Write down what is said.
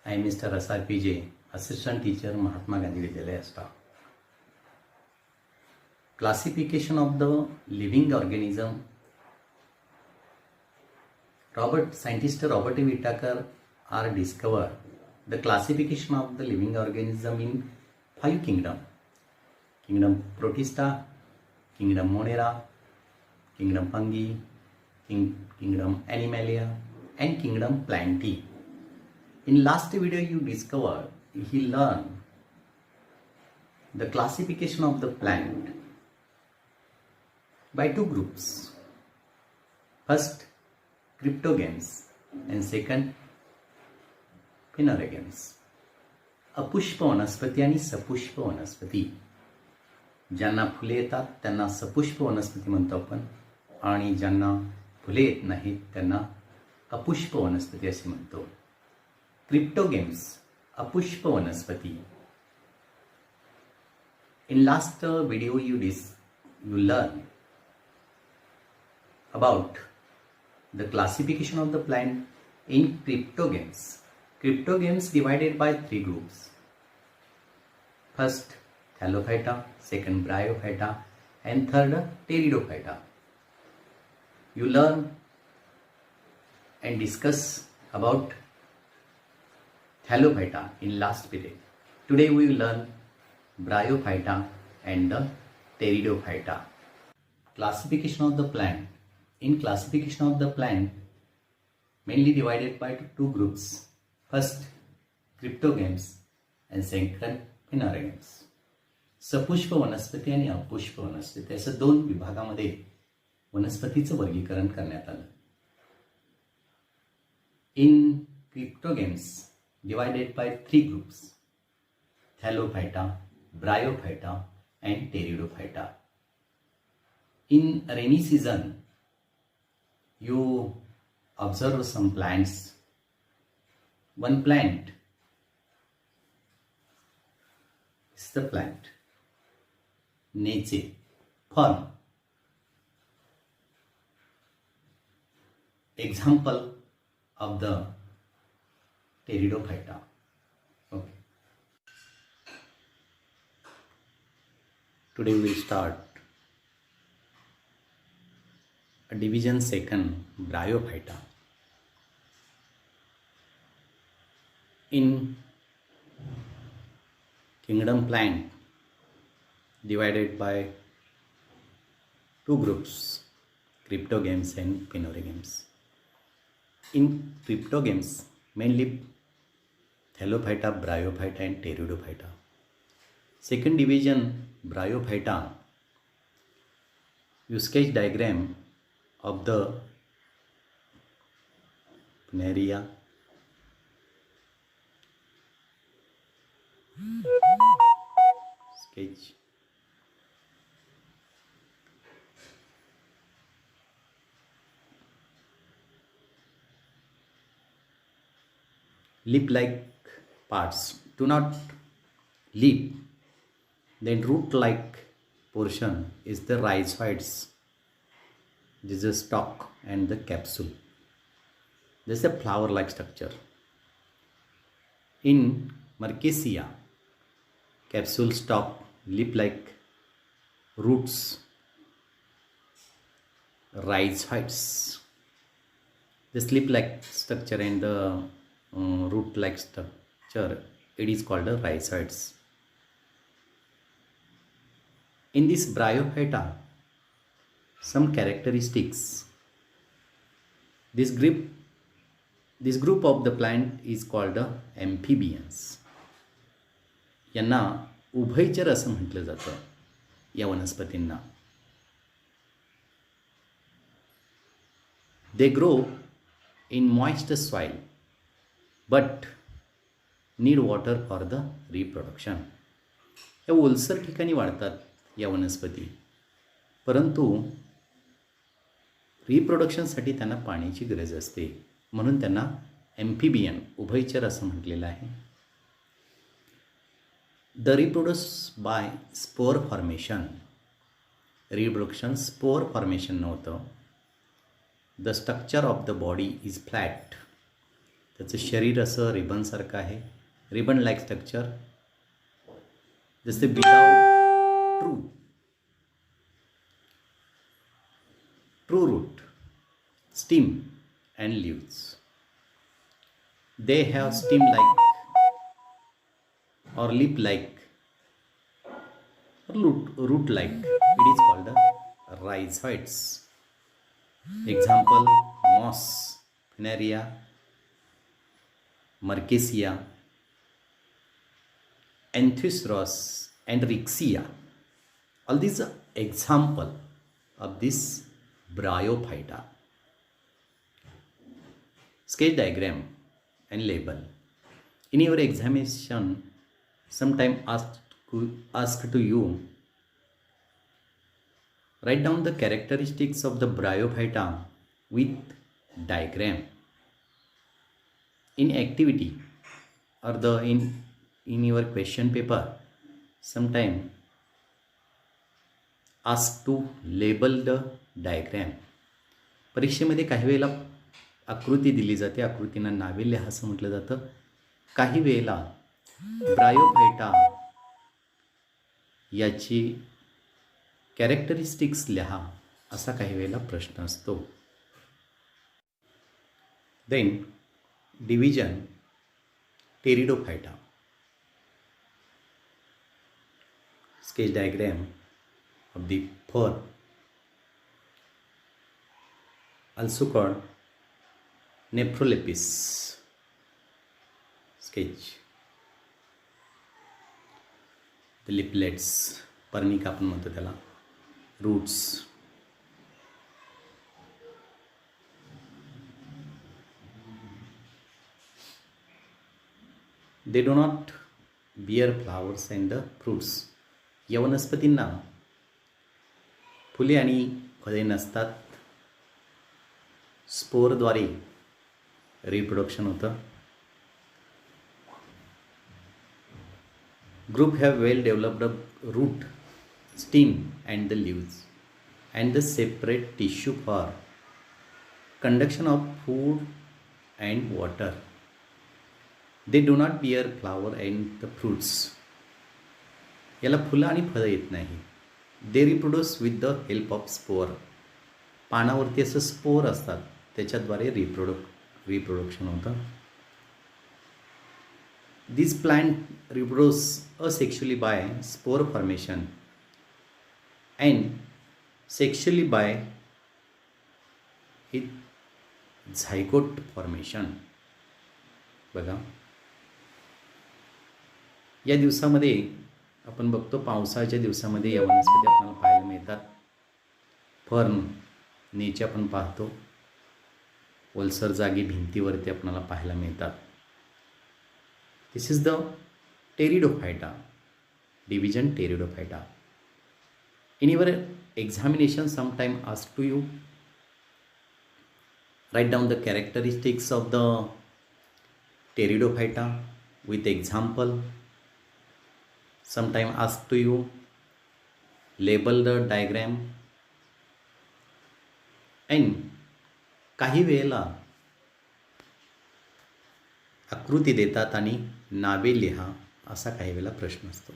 I am Mr. SRPJ, Assistant Teacher, Mahatma Gandhi Vidyalaya staff. Classification of the living organism. Scientist Robert Whittaker are discovered the classification of the living organism in 5 kingdoms. Kingdom Protista, Kingdom Monera, Kingdom Fungi, Kingdom Animalia, and Kingdom Plantae. In last video you discovered, he learned the classification of the plant by 2 groups. First, cryptogams and second, phanerogams. अपुष्प वनस्पती आणि सपुष्प वनस्पती. ज्यांना फुले येतात त्यांना सपुष्प वनस्पती म्हणतो आपण आणि ज्यांना फुले येत नाहीत त्यांना अपुष्प वनस्पती असे म्हणतो. क्रिप्टोगेम्स, अपुष्प वनस्पती. In last video you learn about the classification of the plant in cryptogams. Cryptogams divided by 3 groups. First, Thallophyta, second, Bryophyta, and third, Pteridophyta. You learn and discuss about Thallophyta in last period. Today we will learn Bryophyta and the Pteridophyta. Classification of the plant. In classification of the plant, mainly divided by 2 groups. First, cryptogams and second, phanerogams. सपुष्प वनस्पती आणि अपुष्प वनस्पती असं 2 विभागामध्ये वनस्पतीचं वर्गीकरण करण्यात आलं. In cryptogams divided by 3 groups: Thallophyta, Bryophyta, and Pteridophyta. In rainy season, you observe some plants. One plant is the plant Neche, fern. Example of the Pteridophyta. Okay. Today we will start a division second, Bryophyta. In kingdom plant divided by 2 groups, cryptogams and phanerogams. In cryptogams, mainly Thallophyta, Bryophyta, and Pteridophyta. Second division, Bryophyta, you sketch diagram of the Phaneria, sketch leaf-like parts do not leaf, then root-like portion is the rhizoids. This is stalk and the capsule. This is a flower-like structure. In Mercacia, capsule, stalk, leaf-like, roots, rhizoids. This leaf-like structure and the root-like structure, it is called a rhizoids. In this Bryophyta, some characteristics. This group of the plant is called the amphibians. यांना उभयचर असं म्हटलं जातं या वनस्पतींना. They grow in moist soil but need water for the reproduction. या ओलसर ठिकाणी वाढतात या वनस्पती, परंतु रिप्रोडक्शनसाठी त्यांना पाण्याची गरज असते, म्हणून त्यांना एम्फिबियन, उभयचर असं म्हटलेलं आहे. The reproduce by spore formation. Reproduction spore formation नव्हतं. The structure of the body is flat. त्याचं शरीर असं रिबनसारखं आहे, रिबन लाईक स्ट्रक्चर. जसे without true root, stem and leaves. They have stem like or leaf like or root like. It is called a rhizoids. Example: moss, Funaria, Marquesia, Anthusros and Rixia. All these are example of this bryophyta. Sketch diagram and label. In your examination, sometime asked to you, write down the characteristics of the bryophyta with diagram. In activity or in your question paper, sometime asked to label the diagram. परीक्षेमध्ये काही वेळेला आकृती दिली जाते, आकृतींना नावे लिहा असं म्हटलं जातं. काही वेळेला ब्रायोफायटा याची कॅरेक्टरिस्टिक्स लिहा असा काही वेळेला प्रश्न असतो. Then division Pteridophyta. Sketch diagram of the fern, also called Nephrolepis. Sketch the leaflets, पर्णिका आपण म्हणतो त्याला, roots. They do not bear flowers and the fruits. या वनस्पतींना फुले आणि फळे नसतात. स्पोरद्वारे रिप्रोडक्शन होतं. Group have well developed root, stem and the leaves and the separate tissue for conduction of food and water. They do not bear flower and the fruits. याला फुलं आणि फळं येत नाही. They reproduce with the help of spore. पानावरती असं spore असतात, त्याच्याद्वारे reproduction होतं. This plant reproduce asexually by spore formation and sexually by zygote formation. बघा, या दिवसामध्ये आपण बघतो, पावसाळ्याच्या दिवसामध्ये या वनस्पती आपल्याला पाहायला मिळतात. फर्न, नेचे आपण पाहतो, ओलसर जागी भिंतीवरती आपल्याला पाहायला मिळतात. This is the Pteridophyta, division Pteridophyta. In your examination, sometime asked to you, write down the characteristics of the Pteridophyta with example. Sometime asked to you, label the diagram. And काही वेळेला आकृती देतात आणि नावे लिहा असा काही वेळेला प्रश्न असतो.